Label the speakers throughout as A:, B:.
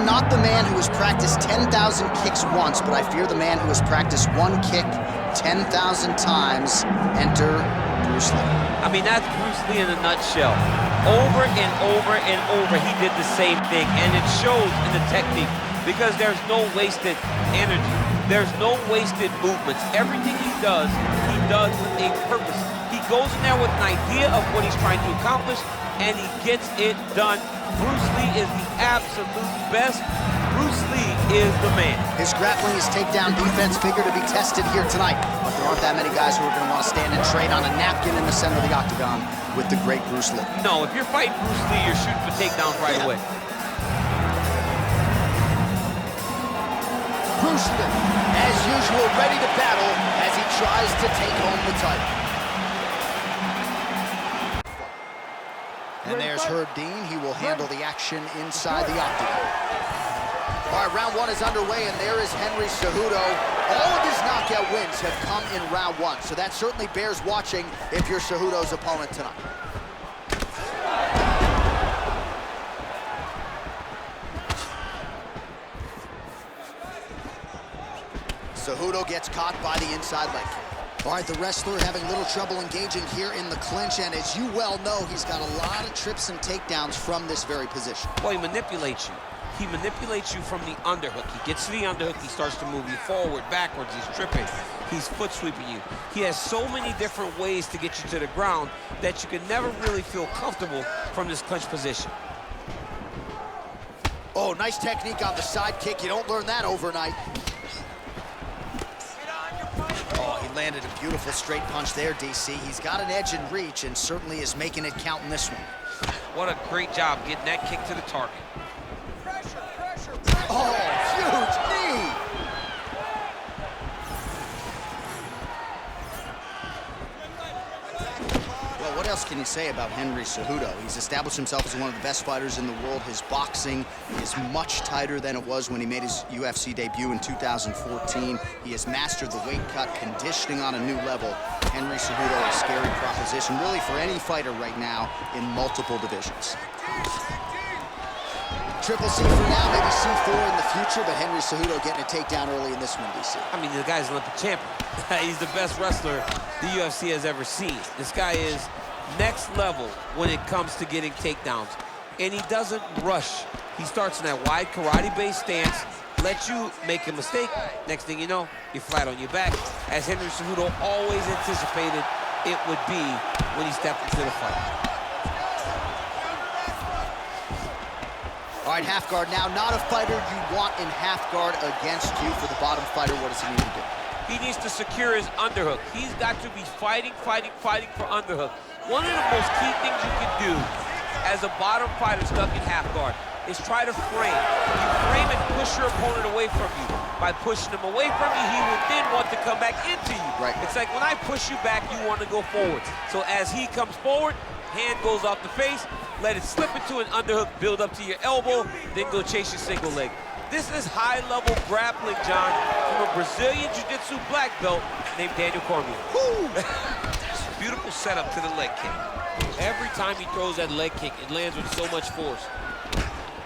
A: not the man who has practiced 10,000 kicks once, but I fear the man who has practiced one kick 10,000 times. Enter Bruce Lee.
B: I mean, that's Bruce Lee in a nutshell. Over and over and over, he did the same thing, and it shows in the technique because there's no wasted energy. There's no wasted movements. Everything he does with a purpose. He goes in there with an idea of what he's trying to accomplish, and he gets it done. Bruce Lee is the absolute best. Bruce Lee is the man.
A: His grappling, his takedown defense figure to be tested here tonight, but there aren't that many guys who are going to want to stand and trade on a napkin in the center of the octagon with the great Bruce Lee.
B: No, if you're fighting Bruce Lee, you're shooting for takedowns right away.
A: Bruce Lee, as usual, ready to battle as he tries to take home the title. And there's Herb Dean. He will handle the action inside the octagon. All right, round one is underway, and there is Henry Cejudo. All of his knockout wins have come in round one, so that certainly bears watching if you're Cejudo's opponent tonight. Cejudo gets caught by the inside leg kick. All right, the wrestler having little trouble engaging here in the clinch, and as you well know, he's got a lot of trips and takedowns from this very position.
B: Well, he manipulates you. He manipulates you from the underhook. He gets to the underhook, he starts to move you forward, backwards, he's tripping, he's foot sweeping you. He has so many different ways to get you to the ground that you can never really feel comfortable from this clinch position.
A: Oh, nice technique on the side kick. You don't learn that overnight. Landed a beautiful straight punch there, DC. He's got an edge in reach and certainly is making it count in this one.
B: What a great job getting that kick to the target.
A: Oh, huge knee! Well, what else can you say about Henry Cejudo? He's established himself as one of the best fighters in the world. His boxing is much tighter than it was when he made his UFC debut in 2014. He has mastered the weight cut, conditioning on a new level. Henry Cejudo, a scary proposition, really, for any fighter right now in multiple divisions. Triple C for now, maybe C4 in the future, but Henry Cejudo getting a takedown early in this one, DC.
B: I mean, the guy's an Olympic champion. He's the best wrestler the UFC has ever seen. This guy is next level when it comes to getting takedowns. And he doesn't rush. He starts in that wide karate-based stance, lets you make a mistake. Next thing you know, you're flat on your back. As Henry Cejudo always anticipated it would be when he stepped into the fight.
A: All right, half guard now. Not a fighter you want in half guard against you. For the bottom fighter, what does he need to do?
B: He needs to secure his underhook. He's got to be fighting for underhook. One of the most key things you can do as a bottom fighter stuck in half guard is try to frame. You frame and push your opponent away from you. By pushing him away from you, he will then want to come back into you.
A: Right.
B: It's like when I push you back, you want to go forward. So as he comes forward, hand goes off the face, let it slip into an underhook, build up to your elbow, then go chase your single leg. This is high-level grappling, John, from a Brazilian Jiu-Jitsu black belt named Daniel Cormier. Beautiful setup to the leg kick. Every time he throws that leg kick, it lands with so much force.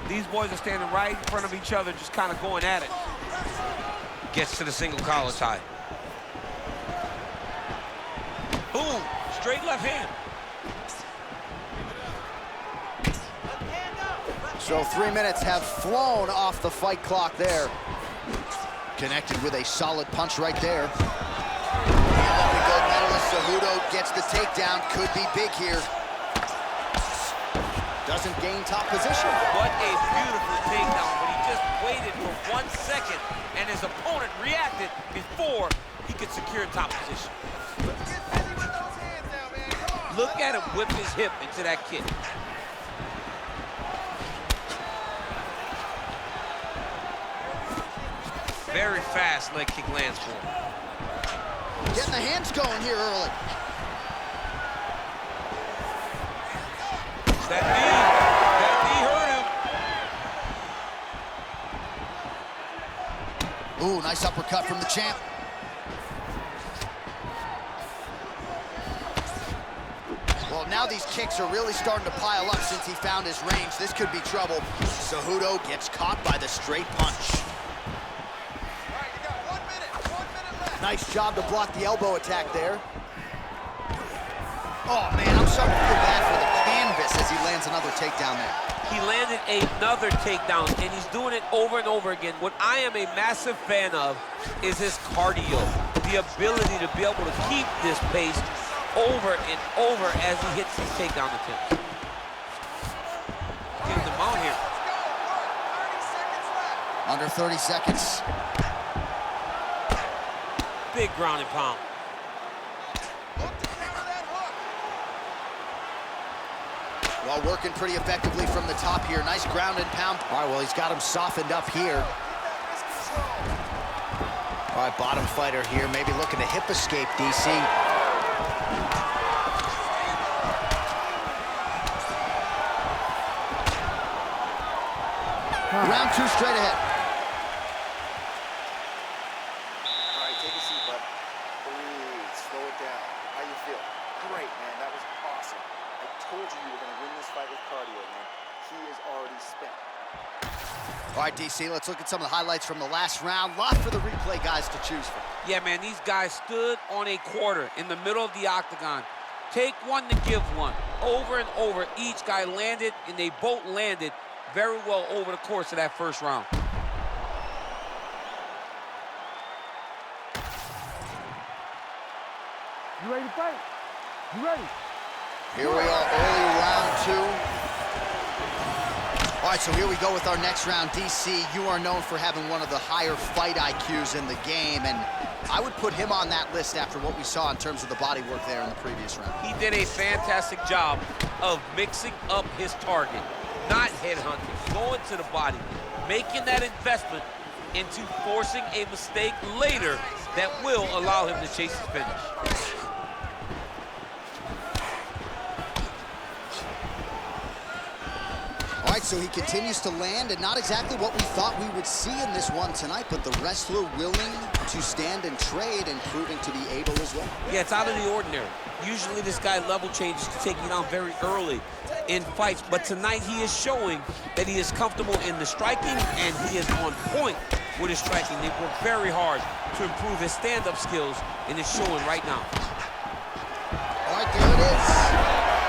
B: These boys are standing right in front of each other, just kind of going at it. Gets to the single collar tie. Boom, straight left hand.
A: So 3 minutes have flown off the fight clock there. Connected with a solid punch right there. The Olympic gold medalist Cejudo gets the takedown. Could be big here. Doesn't gain top position.
B: What a beautiful takedown, but he just waited for 1 second and his opponent reacted before he could secure top position. Look at him whip his hip into that kick. Very fast leg kick lands for him.
A: Getting the hands going here early.
B: That knee hurt him.
A: Ooh, nice uppercut from the champ. Well, Now these kicks are really starting to pile up since he found his range. This could be trouble. Cejudo gets caught by the straight punch.
C: All right, you got 1 minute left.
A: Nice job to block the elbow attack there. Oh, man, I'm starting to feel bad for the canvas as he lands another takedown there.
B: He landed another takedown, and he's doing it over and over again. What I am a massive fan of is his cardio, the ability to be able to keep this pace over and over as he hits his takedown attempts. Getting the mount here.
A: Under 30 seconds.
B: Big ground and pound.
A: Well, working pretty effectively from the top here. Nice ground and pound. All right, well, he's got him softened up here. All right, bottom fighter here, maybe looking to hip escape, DC. Round 2 straight ahead.
C: All right, take a seat, bud. Breathe, slow it down. How you feel? Great, man, that was awesome. I told you were gonna win this fight with cardio, man. He is already spent.
A: All right, DC, let's look at some of the highlights from the last round. Lot for the replay guys to choose from.
B: Yeah, man, these guys stood on a quarter in the middle of the octagon. Take one to give one. Over and over, each guy landed, and they both landed very well over the course of that first round.
D: You ready to fight? You ready?
A: Here we are, early round 2. All right, so here we go with our next round. DC, you are known for having one of the higher fight IQs in the game, and I would put him on that list after what we saw in terms of the body work there in the previous round.
B: He did a fantastic job of mixing up his target, not headhunting, going to the body, making that investment into forcing a mistake later that will allow him to chase his finish.
A: All right, so he continues to land, and not exactly what we thought we would see in this one tonight, but the wrestler willing to stand and trade and proving to be able as well.
B: Yeah, it's out of the ordinary. Usually this guy level changes to take you down very early in fights, but tonight he is showing that he is comfortable in the striking, and he is on point with his striking. They work very hard to improve his stand-up skills, and it's showing right now.
A: All right, there it is.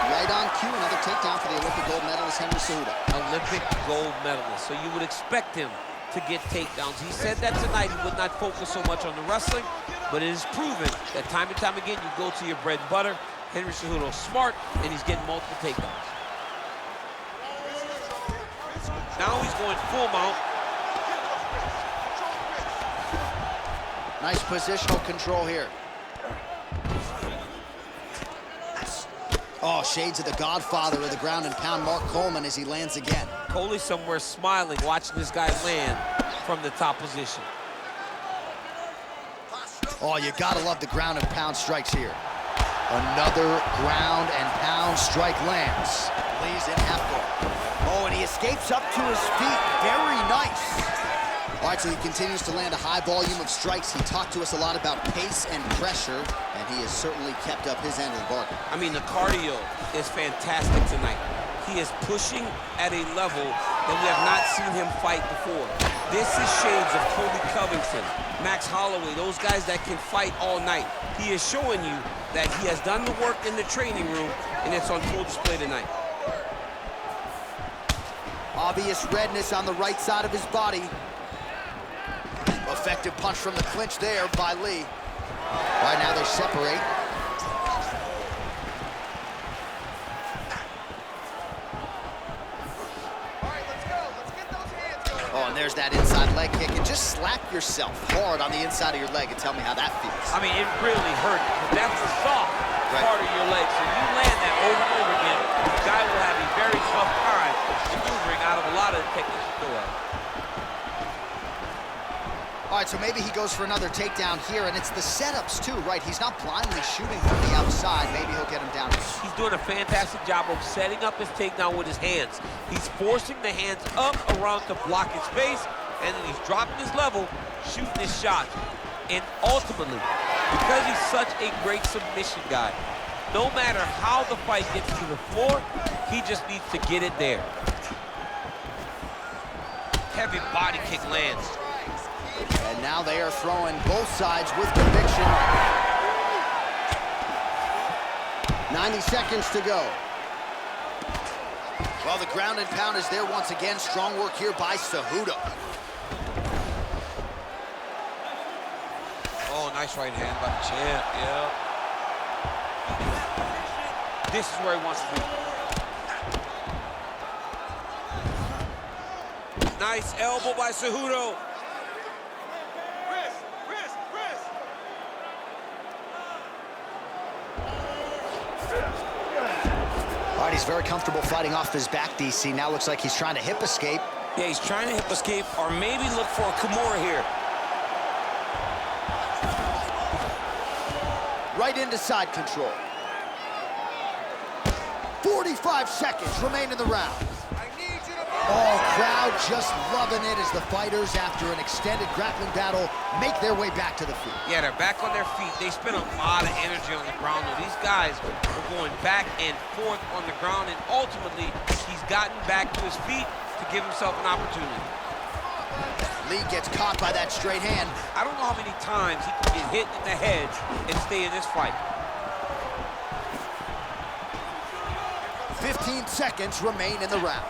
A: Right on cue, another takedown for the Olympic gold medalist, Henry Cejudo.
B: Olympic gold medalist, so you would expect him to get takedowns. He said that tonight he would not focus so much on the wrestling, but it is proven that time and time again you go to your bread and butter. Henry Cejudo smart, and he's getting multiple takedowns. Now he's going full mount.
A: Nice positional control here. Oh, shades of the godfather of the ground and pound, Mark Coleman, as he lands again.
B: Coley somewhere smiling, watching this guy land from the top position.
A: Oh, you gotta love the ground and pound strikes here. Another ground and pound strike lands. Lee's in half guard. Oh, and he escapes up to his feet. Very nice. All right, so he continues to land a high volume of strikes. He talked to us a lot about pace and pressure, and he has certainly kept up his end of the bargain.
B: I mean, the cardio is fantastic tonight. He is pushing at a level that we have not seen him fight before. This is shades of Colby Covington, Max Holloway, those guys that can fight all night. He is showing you that he has done the work in the training room, and it's on full display tonight.
A: Obvious redness on the right side of his body. Effective punch from the clinch there by Lee. Right now they separate. Oh, and there's that inside leg kick. And just slap yourself hard on the inside of your leg and tell me how that feels.
B: I mean, it really hurt. That's the soft part of your leg. So you land that over and over again, the guy will have a very tough time maneuvering out of a lot of the techniques you go at.
A: All right, so maybe he goes for another takedown here, and it's the setups too, right? He's not blindly shooting from the outside. Maybe he'll get him down.
B: He's doing a fantastic job of setting up his takedown with his hands. He's forcing the hands up around to block his face, and then he's dropping his level, shooting his shots. And ultimately, because he's such a great submission guy, No matter how the fight gets to the floor, he just needs to get it there. Heavy body kick lands.
A: And now they are throwing both sides with conviction. 90 seconds to go. Well, the ground and pound is there once again. Strong work here by Cejudo.
B: Oh, nice right hand by the champ, yeah. This is where he wants to be. Nice elbow by Cejudo.
A: All right, he's very comfortable fighting off his back, DC. Now looks like he's trying to hip escape.
E: Yeah, he's trying to hip escape or maybe look for a Kimura here.
A: Right into side control. 45 seconds remain in the round. Oh, crowd just loving it as the fighters, after an extended grappling battle, make their way back to the feet.
B: Yeah, they're back on their feet. They spend a lot of energy on the ground, though. These guys are going back and forth on the ground, and ultimately, he's gotten back to his feet to give himself an opportunity.
A: Lí gets caught by that straight hand.
B: I don't know how many times he can get hit in the head and stay in this fight.
A: 15 seconds remain in the round.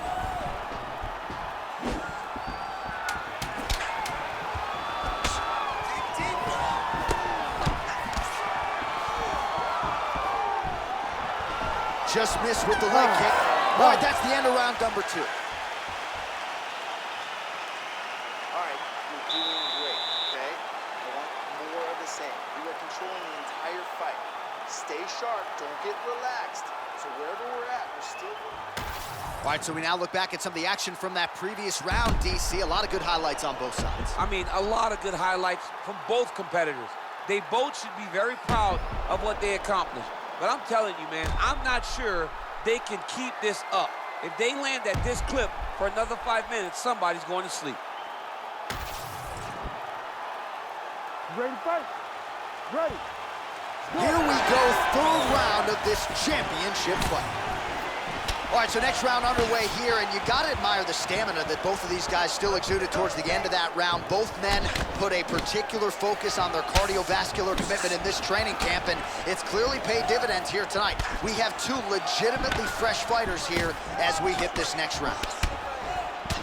A: Just missed with the leg kick. All right, that's the end of round number 2.
C: All right, you're doing great, okay? I want more of the same. You are controlling the entire fight. Stay sharp, don't get relaxed. So wherever we're at, we're still working.
A: All right, so we now look back at some of the action from that previous round, DC. A lot of good highlights on both sides.
B: I mean, a lot of good highlights from both competitors. They both should be very proud of what they accomplished. But I'm telling you, man, I'm not sure they can keep this up. If they land at this clip for another 5 minutes, somebody's going to sleep.
D: You ready to fight? Ready.
A: Here we go, third round of this championship fight. All right, so next round underway here, and you gotta admire the stamina that both of these guys still exuded towards the end of that round. Both men put a particular focus on their cardiovascular commitment in this training camp, and it's clearly paid dividends here tonight. We have two legitimately fresh fighters here as we hit this next round.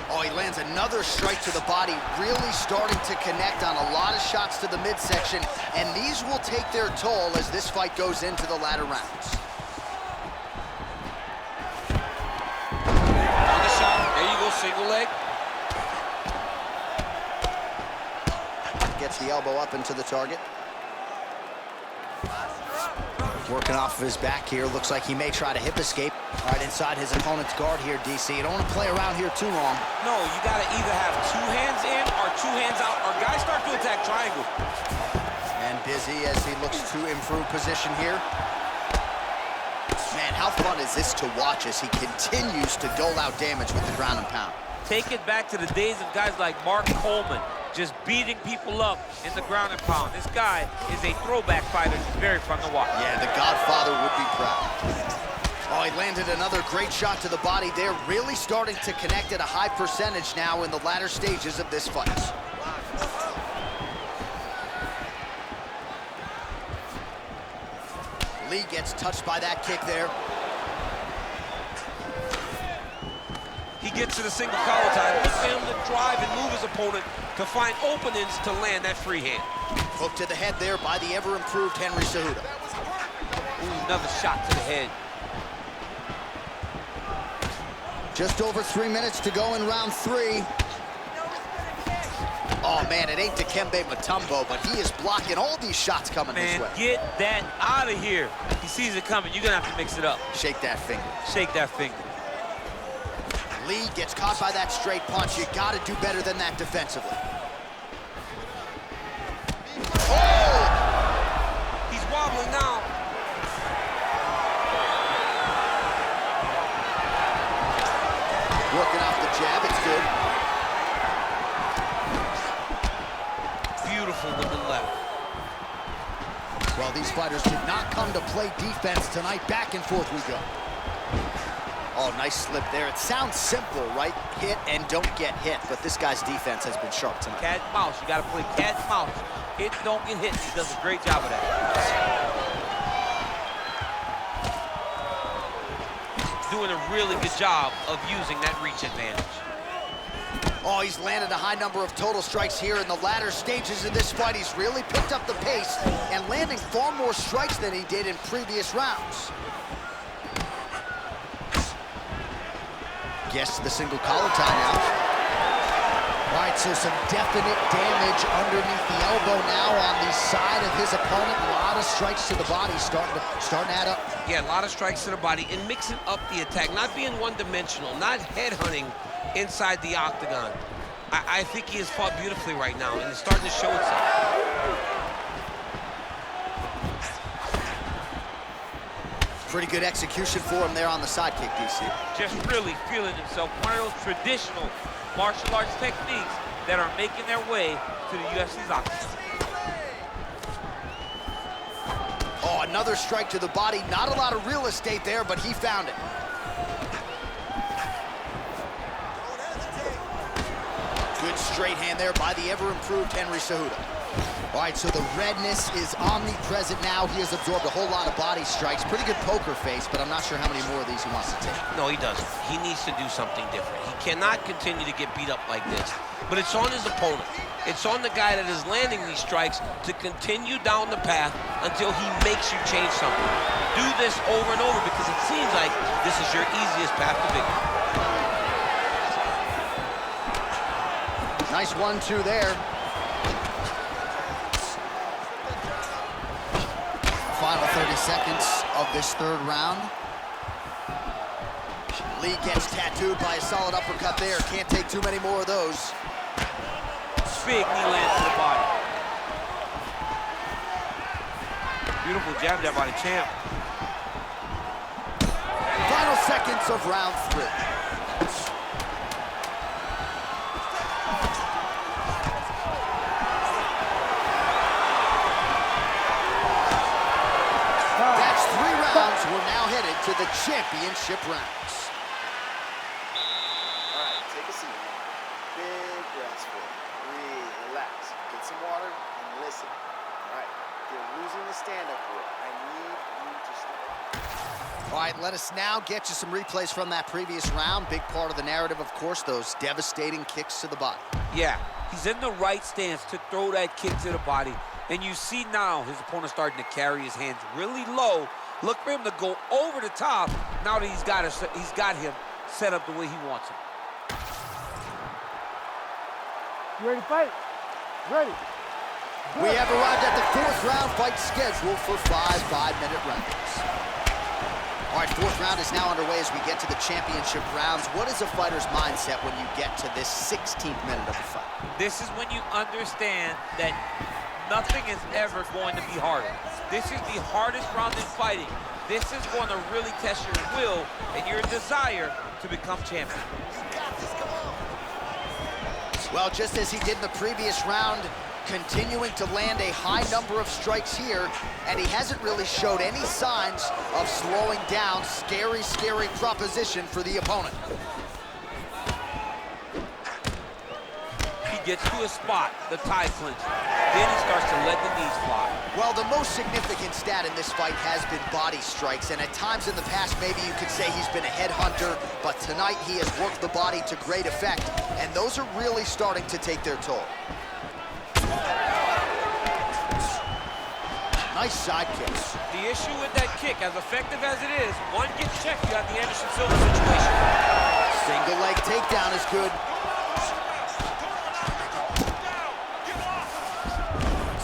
A: Oh, he lands another strike to the body, really starting to connect on a lot of shots to the midsection, and these will take their toll as this fight goes into the latter rounds.
B: On the shot, there you go, single leg.
A: Gets the elbow up into the target. Working off of his back here. Looks like he may try to hip escape. All right, inside his opponent's guard here, DC. You don't want to play around here too long.
B: No, you got to either have 2 hands in or 2 hands out, or guys start to attack triangle.
A: And busy as he looks to improve position here. Man, how fun is this to watch as he continues to dole out damage with the ground and pound.
B: Take it back to the days of guys like Mark Coleman, just beating people up in the ground and pound. This guy is a throwback fighter. It's very fun to watch.
A: Yeah, the Godfather would be proud. Oh, he landed another great shot to the body there. Really starting to connect at a high percentage now in the latter stages of this fight. Lí gets touched by that kick there.
B: He gets to the single collar tie. Look for him to drive and move his opponent to find openings to land that free hand.
A: Hook to the head there by the ever-improved Henry Cejudo.
B: Ooh, another shot to the head.
A: Just over 3 minutes to go in round 3. Oh, man, it ain't Dikembe Mutombo, but he is blocking all these shots coming this way.
B: Man, get that out of here. He sees it coming. You're going to have to mix it up.
A: Shake that finger.
B: Shake that finger.
A: Lí gets caught by that straight punch. You got to do better than that defensively. Oh!
B: He's wobbling now.
A: Working off the jab, it's good.
B: Beautiful with the left.
A: Well, these fighters did not come to play defense tonight. Back and forth we go. Oh, nice slip there. It sounds simple, right? Hit and don't get hit, but this guy's defense has been sharp tonight.
B: Cat and mouse. You got to play cat and mouse. Hit, don't get hit. He does a great job of that. Doing a really good job of using that reach advantage.
A: Oh, he's landed a high number of total strikes here in the latter stages of this fight. He's really picked up the pace and landing far more strikes than he did in previous rounds. Gets to the single collar tie now. All right, so some definite damage underneath the elbow now on the side of his opponent. A lot of strikes to the body starting to add up.
E: Yeah, a lot of strikes to the body and mixing up the attack, not being one-dimensional, not headhunting inside the octagon. I think he has fought beautifully right now, and it's starting to show itself.
A: Pretty good execution for him there on the side kick, DC.
B: Just really feeling himself. One of those traditional martial arts techniques that are making their way to the UFC's octagon.
A: Oh, another strike to the body. Not a lot of real estate there, but he found it. Good straight hand there by the ever-improved Henry Cejudo. All right, so the redness is omnipresent now. He has absorbed a whole lot of body strikes. Pretty good poker face, but I'm not sure how many more of these he wants to take.
E: No, he doesn't. He needs to do something different. He cannot continue to get beat up like this. But it's on his opponent. It's on the guy that is landing these strikes to continue down the path until he makes you change something. Do this over and over because it seems like this is your easiest path to victory.
A: Nice 1-2 there. Final 30 seconds of this third round. Lee gets tattooed by a solid uppercut there. Can't take too many more of those.
B: Big knee lands to the body. Beautiful jab there by the champ.
A: Final seconds of round 3. That's 3 rounds. We're now headed to the championship rounds.
C: All right, take a seat. Big breaths for it. Breathe, relax. Get some water and listen. All right, you're losing the stand-up grip. I need you to stop.
A: All right, let us now get you some replays from that previous round. Big part of the narrative, of course, those devastating kicks to the body.
B: Yeah, he's in the right stance to throw that kick to the body. And you see now his opponent starting to carry his hands really low. Look for him to go over the top now that he's got him set up the way he wants him.
D: You ready to fight? Ready.
A: We have arrived at the 4th round fight scheduled for 5 5-minute rounds. All right, 4th round is now underway as we get to the championship rounds. What is a fighter's mindset when you get to this 16th minute of the fight?
B: This is when you understand that nothing is ever going to be harder. This is the hardest round in fighting. This is going to really test your will and your desire to become champion.
A: Well, just as he did in the previous round, continuing to land a high number of strikes here, and he hasn't really showed any signs of slowing down. Scary, scary proposition for the opponent.
B: He gets to a spot, the tie clinch. Then he starts to let the knees fly.
A: Well, the most significant stat in this fight has been body strikes, and at times in the past, maybe you could say he's been a headhunter, but tonight he has worked the body to great effect, and those are really starting to take their toll. Nice side kicks.
B: The issue with that kick, as effective as it is, one gets checked, you have the Anderson Silva situation.
A: Single leg takedown is good.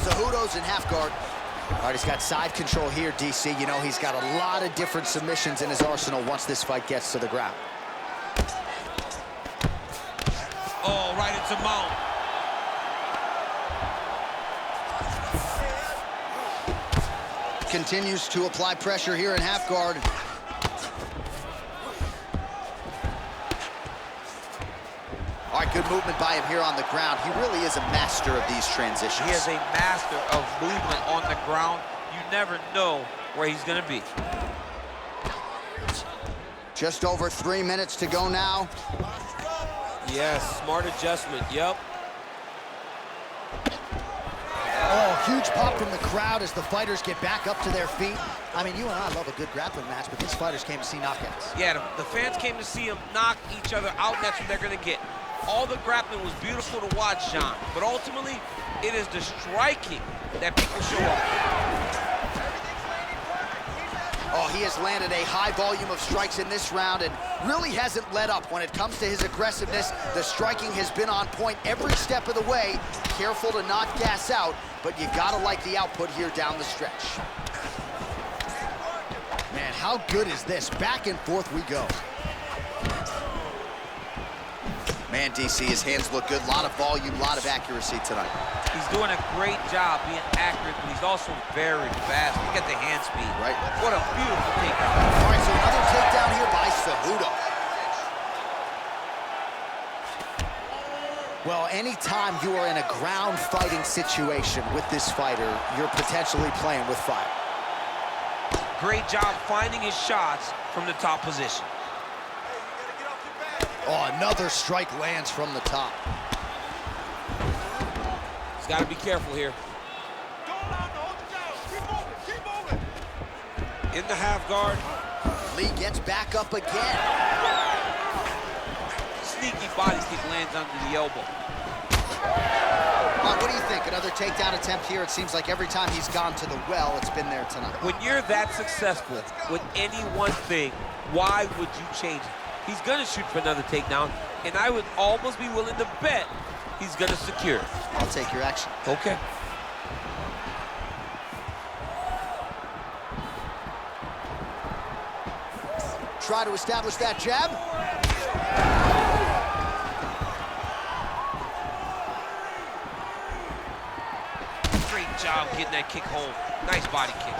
A: Cejudo's in half guard. All right, he's got side control here, DC. You know, he's got a lot of different submissions in his arsenal once this fight gets to the ground.
E: Oh, right into mount.
A: Continues to apply pressure here in half guard. All right, good movement by him here on the ground. He really is a master of these transitions.
B: He is a master of movement on the ground you never know where he's gonna be.
A: Just over 3 minutes to go now.
B: Yes, smart adjustment, yep.
A: Oh, huge pop from the crowd as the fighters get back up to their feet. I mean, you and I love a good grappling match, but these fighters came to see knockouts.
B: Yeah, the fans came to see them knock each other out, and that's what they're gonna get. All the grappling was beautiful to watch, John, but ultimately, it is the striking that people show off.
A: Oh, he has landed a high volume of strikes in this round and really hasn't let up when it comes to his aggressiveness. The striking has been on point every step of the way. Careful to not gas out, but you gotta like the output here down the stretch. Man, how good is this? Back and forth we go. Man, DC, his hands look good. A lot of volume, a lot of accuracy tonight.
B: He's doing a great job being accurate, but he's also very fast. Look at the hand speed.
A: Right.
B: What a beautiful takedown.
A: All right, so another takedown here by Cejudo. Well, anytime you are in a ground fighting situation with this fighter, you're potentially playing with fire.
B: Great job finding his shots from the top position.
A: Oh, another strike lands from the top.
B: He's got to be careful here. In the half guard.
A: Lí gets back up again.
B: Sneaky body kick lands under the elbow.
A: What do you think? Another takedown attempt here. It seems like every time he's gone to the well, it's been there tonight.
B: When you're that successful with any one thing, why would you change it? He's gonna shoot for another takedown, and I would almost be willing to bet he's gonna secure it.
A: I'll take your action.
B: Okay.
A: Try to establish that jab.
B: Great job getting that kick home. Nice body kick.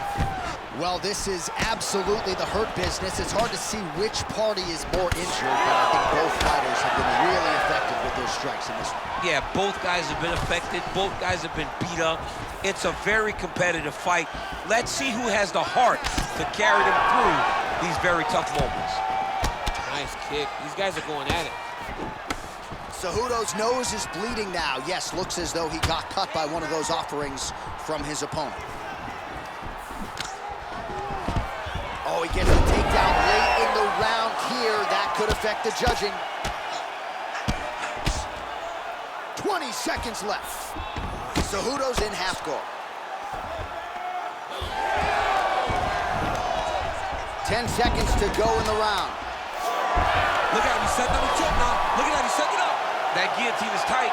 A: Well, this is absolutely the hurt business. It's hard to see which party is more injured, but I think both fighters have been really effective with their strikes in this one.
B: Yeah, both guys have been affected. Both guys have been beat up. It's a very competitive fight. Let's see who has the heart to carry them through these very tough moments. Nice kick. These guys are going at it.
A: Cejudo's nose is bleeding now. Yes, looks as though he got cut by one of those offerings from his opponent. Oh, he gets the takedown late in the round here. That could affect the judging. 20 seconds left. Cejudo's in half guard. 10 seconds to go in the round.
B: Look at him, he's setting up a choke now. Look at that, he's setting it up. That guillotine is tight.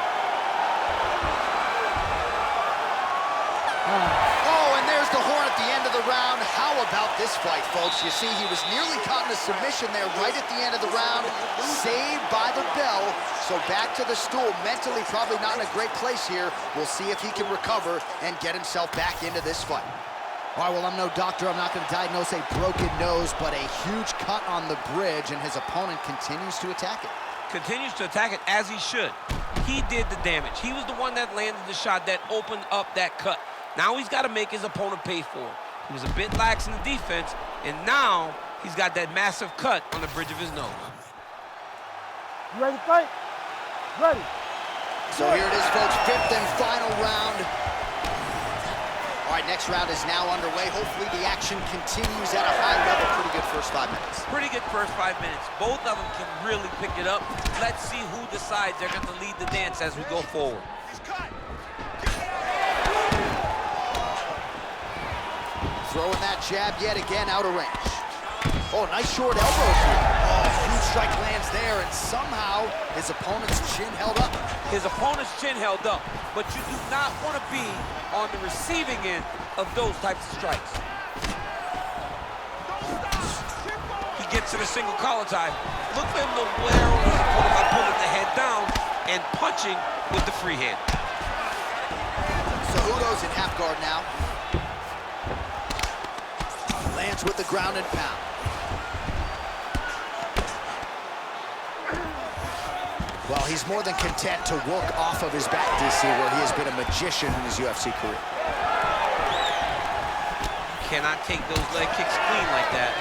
A: Oh, and there's the horn at the end of the round. How about this fight, folks? You see, he was nearly caught in a submission there right at the end of the round. Saved by the bell. So back to the stool. Mentally, probably not in a great place here. We'll see if he can recover and get himself back into this fight. All right, well, I'm no doctor. I'm not going to diagnose a broken nose, but a huge cut on the bridge, and his opponent continues to attack it.
B: Continues to attack it as he should. He did the damage. He was the one that landed the shot that opened up that cut. Now he's got to make his opponent pay for it. He was a bit lax in the defense, and now he's got that massive cut on the bridge of his nose.
D: You ready to fight? Ready.
A: So here it is, folks, fifth and final round. All right, next round is now underway. Hopefully the action continues at a high level. Pretty good first 5 minutes.
B: Pretty good first 5 minutes. Both of them can really pick it up. Let's see who decides they're going to lead the dance as we go forward.
A: Throwing that jab yet again out of range. Oh, nice short elbows here. Oh, huge strike lands there, and somehow his opponent's chin held up.
B: His opponent's chin held up, but you do not want to be on the receiving end of those types of strikes. He gets to the single collar tie. Look for him to wear on his opponent by pulling the head down and punching with the free hand.
A: Cejudo's in half guard now. Lands with the ground and pound. Well, he's more than content to work off of his back, DC, where he has been a magician in his UFC career.
E: Cannot take those leg kicks clean like that.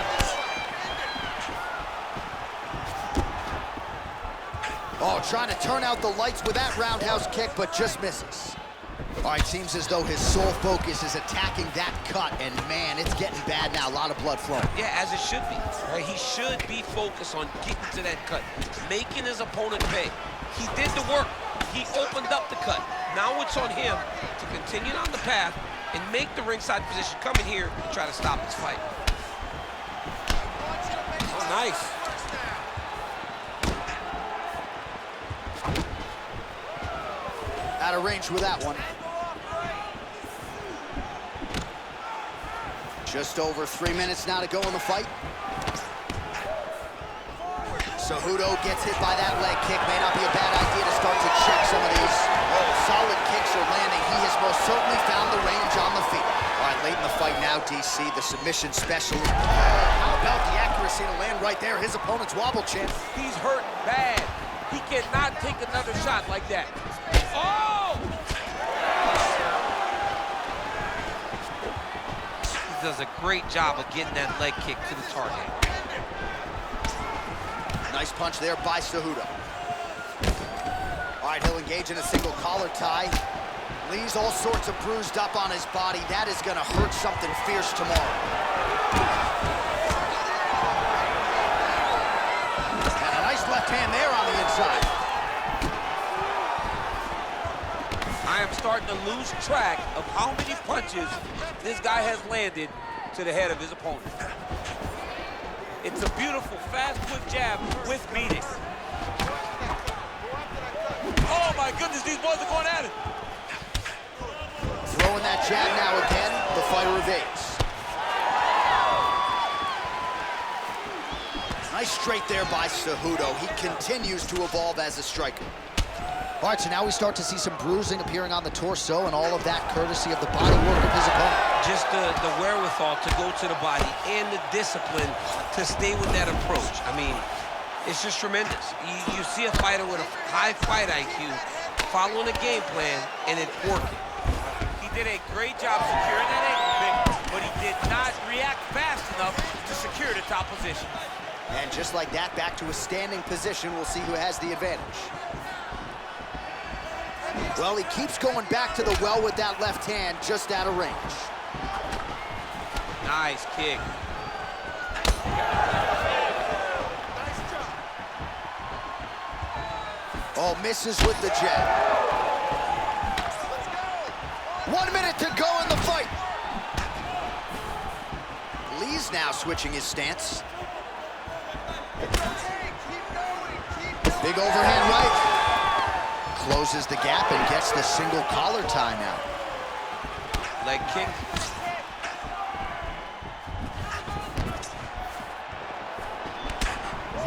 A: Oh, trying to turn out the lights with that roundhouse kick, but just misses. All right, seems as though his sole focus is attacking that cut, and man, it's getting bad now. A lot of blood flowing.
E: Yeah, as it should be. Right? He should be focused on getting to that cut, making his opponent pay. He did the work. He opened up the cut. Now it's on him to continue down the path and make the ringside position, come in here and try to stop this fight.
B: Oh, nice.
A: Out of range with that one. Just over 3 minutes now to go in the fight. Cejudo gets hit by that leg kick. May not be a bad idea to start to check some of these. Oh, solid kicks are landing. He has most certainly found the range on the feet. All right, late in the fight now, DC, the submission specialist. How about the accuracy to land right there? His opponent's wobble chin.
B: He's hurting bad. He cannot take another shot like that. Oh!
E: He does a great job of getting that leg kick to the target.
A: Nice punch there by Cejudo. All right, he'll engage in a single collar tie. Lee's all sorts of bruised up on his body. That is gonna hurt something fierce tomorrow. And a nice left hand there on the inside.
B: I am starting to lose track of how many punches this guy has landed to the head of his opponent. It's a beautiful, fast, quick jab with beating. Oh my goodness, these boys are going at it.
A: Throwing that jab now again, the fighter evades. Nice straight there by Cejudo. He continues to evolve as a striker. All right, so now we start to see some bruising appearing on the torso, and all of that courtesy of the body work of his opponent.
E: Just the wherewithal to go to the body and the discipline to stay with that approach. I mean, it's just tremendous. You see a fighter with a high fight IQ following a game plan, and it's working.
B: He did a great job securing that ankle pick, but he did not react fast enough to secure the top position.
A: And just like that, back to a standing position. We'll see who has the advantage. Well, he keeps going back to the well with that left hand, just out of range.
E: Nice kick.
A: Oh, misses with the jab. 1 minute to go in the fight. Lee's now switching his stance. Big overhand right. Closes the gap and gets the single collar tie now.
E: Leg kick.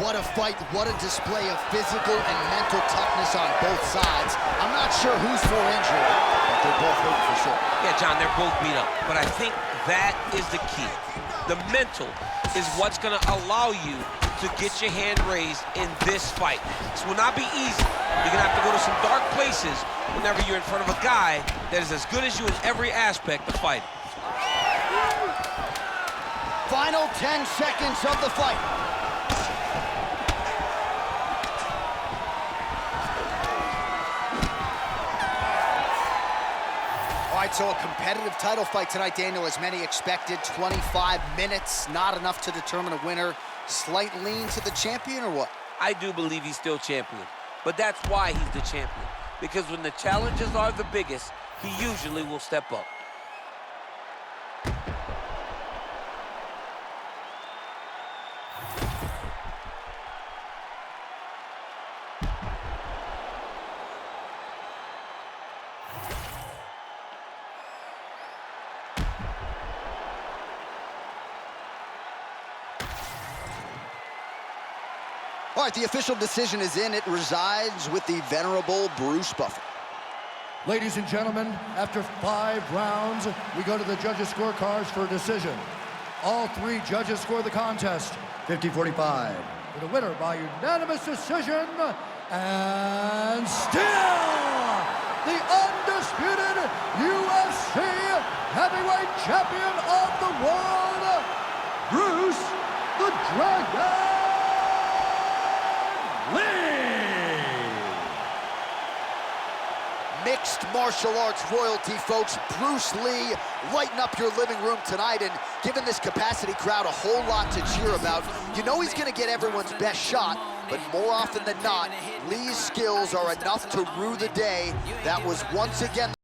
A: What a fight, what a display of physical and mental toughness on both sides. I'm not sure who's more injured, but they're both hurt for sure.
E: Yeah, John, they're both beat up, but I think that is the key. The mental is what's gonna allow you to get your hand raised in this fight. This will not be easy. You're gonna have to go to some dark places whenever you're in front of a guy that is as good as you in every aspect of fighting.
A: Final 10 seconds of the fight. All right, so a competitive title fight tonight, Daniel, as many expected. 25 minutes, not enough to determine a winner. Slight lean to the champion, or what?
B: I do believe he's still champion, but that's why he's the champion. Because when the challenges are the biggest, he usually will step up.
A: All right, the official decision is in. It resides with the venerable Bruce Buffer.
D: Ladies and gentlemen, after 5 rounds, we go to the judges' scorecards for a decision. All 3 judges score the contest 50-45. For the winner by unanimous decision, and still the undisputed UFC UFC Heavyweight Champion of the World, Bruce the Dragon Lee.
A: Mixed martial arts royalty, folks. Bruce Lee lighting up your living room tonight and giving this capacity crowd a whole lot to cheer about. You know he's going to get everyone's best shot, but more often than not, Lee's skills are enough to rue the day. That was once again